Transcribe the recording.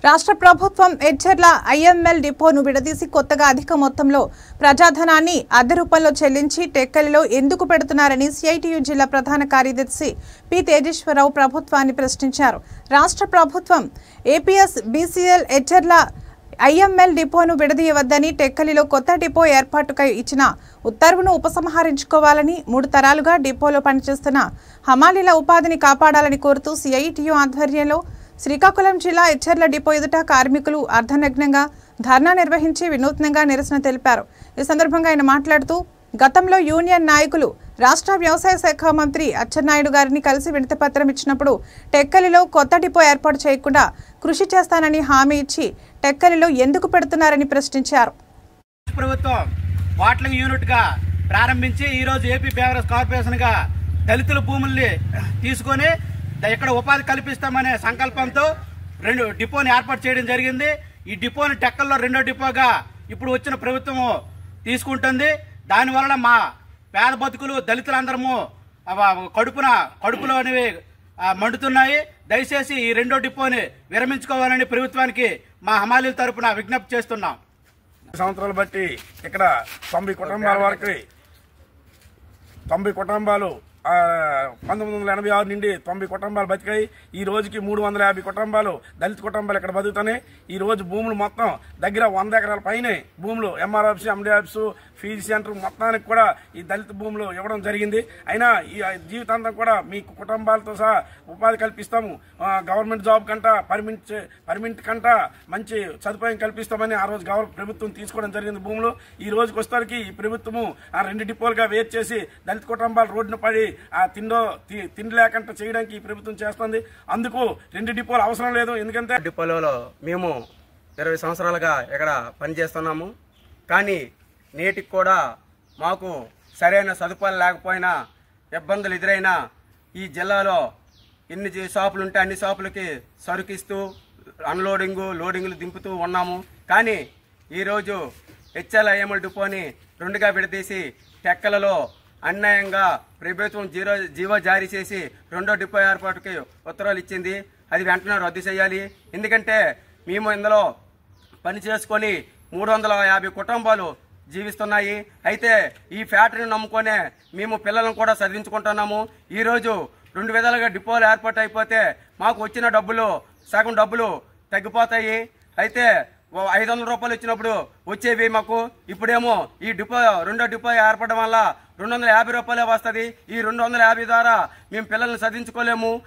రాష్ట్ర ప్రభుత్వం ఎడ్చర్ల ఐఎంఎల్ డిపోను విడదీసి కొత్తగా అధిక మొత్తంలో ప్రజాధనాన్ని అద్దె రూపంలో చెల్లించి టెక్కలిలో ఎందుకు పెడుతున్నారని సిఐటియు జిల్లా ప్రధాన కార్యదర్శి పి తేజేశ్వరరావు ప్రభుత్వాన్ని ప్రశ్నించారు. రాష్ట్ర ప్రభుత్వం ఏపీఎస్ బీసీఎల్ ఎడ్చర్ల ఐఎంఎల్ డిపోను విడదీయవద్దని టెక్కలిలో కొత్త డిపో ఏర్పాటుకై ఇచ్చిన ఉత్తర్వును ఉపసంహరించుకోవాలని 3 తరాలుగా డిపోలో పనిచేస్తున్న హమాలీల ఉపాధిని కాపాడాలని కోరుతూ సిఐటియు ఆధ్వర్యంలో శ్రీకాకుళం జిల్లా ఎడ్చర్ల డిపో ఎదుట కార్మికులు అర్ధనగ్నంగా ధర్నా నిర్వహించి వినూత్నంగా నిరసన తెలిపారు. ఈ సందర్భంగా ఆయన మాట్లాడుతూ గతంలో యూనియన్ నాయకులు రాష్ట్ర వ్యవసాయ శాఖ మంత్రి అచ్చెన్నాయుడు గారిని కలిసి వినతిపత్రం ఇచ్చినప్పుడు టెక్కలిలో కొత్త డిపో ఏర్పాటు చేయకుండా కృషి చేస్తానని హామీ ఇచ్చి టెక్కలిలో ఎందుకు పెడుతున్నారని ప్రశ్నించారు. ప్రభుత్వం బాట్లింగ్ యూనిట్ గా ప్రారంభించి ఈ రోజు ఏపీ బేవరేజ్ కార్పొరేషన్ గా దళితుల భూముల్ని తీసుకొని ఇక్కడ ఉపాధి కల్పిస్తామనే సంకల్పంతో 2 డిపోని ఏర్పాటు చేయడం జరిగింది. ఈ డిపోని టెక్కల్లో 2వ డిపోగా ఇప్పుడు వచ్చిన ప్రభుత్వం తీసుకుంటుంది. దానివల్ల మా పేద బతుకులు దళితులందరము కడుపులో అనేవి మండుతున్నాయి. దయచేసి ఈ 2వ డిపోని విరమించుకోవాలని ప్రభుత్వానికి మా హమాలీల తరపున విజ్ఞప్తి చేస్తున్నాం. సంవత్సరాలు బట్టి ఇక్కడ 90 కుటుంబాల వరకు 90 కుటుంబాలు 1986 నుండి 90 కుటుంబాలు బతికాయి. ఈ రోజుకి 350 కుటుంబాలు దళిత కుటుంబాలు ఇక్కడ బతుకుతున్నాయి. ఈ రోజు భూములు మొత్తం దగ్గర 100 ఎకరాల పైనే భూములు MR office, MD office, fees centre మొత్తానికి కూడా ఈ దళిత భూములు ఇవ్వడం జరిగింది. అయినా ఈ జీవితాంతం కూడా మీ కుటుంబాలతో సహా ఉపాధి కల్పిస్తాము, గవర్నమెంట్ జాబ్ కంట పర్మిట్ కంట మంచి సదుపాయం కల్పిస్తామని ఆ రోజు ప్రభుత్వం తీసుకోవడం జరిగింది భూములు. ఈ రోజుకి వస్తానికి ఈ ప్రభుత్వము 2 డిపోలుగా వేరు చేసి దళిత కుటుంబాలు రోడ్డున పడి తిండి లేకుండా చేయడానికి ఈ ప్రభుత్వం చేస్తుంది. అందుకు 2 డిపోలు అవసరం లేదు. ఎందుకంటే డిపోలలో మేము 20 సంవత్సరాలుగా ఇక్కడ పనిచేస్తున్నాము. కానీ నేటికి కూడా మాకు సరైన సదుపాయాలు లేకపోయినా ఇబ్బందులు ఎదురైనా ఈ జిల్లాలో ఎన్ని షాపులు ఉంటే అన్ని షాపులకి సరుకిస్తూ అన్లోడింగు లోడింగ్లు దింపుతూ ఉన్నాము. కానీ ఈరోజు హెచ్ఎల్ ఐఎంఎల్ డిపోని 2గా విడదీసి టెక్కలలో అన్యాయంగా ప్రభుత్వం జీవో జారీ చేసి 2వ డిపో ఏర్పాటుకి ఉత్తర్వులు ఇచ్చింది. అది వెంటనే రద్దు చేయాలి. ఎందుకంటే మేము ఇందులో పని చేసుకొని 350 కుటుంబాలు జీవిస్తున్నాయి. అయితే ఈ ఫ్యాక్టరీని నమ్ముకొనే మేము పిల్లలను కూడా చదివించుకుంటున్నాము. ఈరోజు 2 విధాలుగా డిపోలు ఏర్పాటు అయిపోతే మాకు వచ్చిన డబ్బులు సగం డబ్బులు తగ్గిపోతాయి. అయితే 500 రూపాయలు వచ్చినప్పుడు వచ్చేవి మాకు ఇప్పుడేమో ఈ డిపో 2వ డిపో ఏర్పడడం వల్ల 250 రూపాయలే వస్తుంది. ఈ 250 ద్వారా మేము పిల్లల్ని చదివించుకోలేము.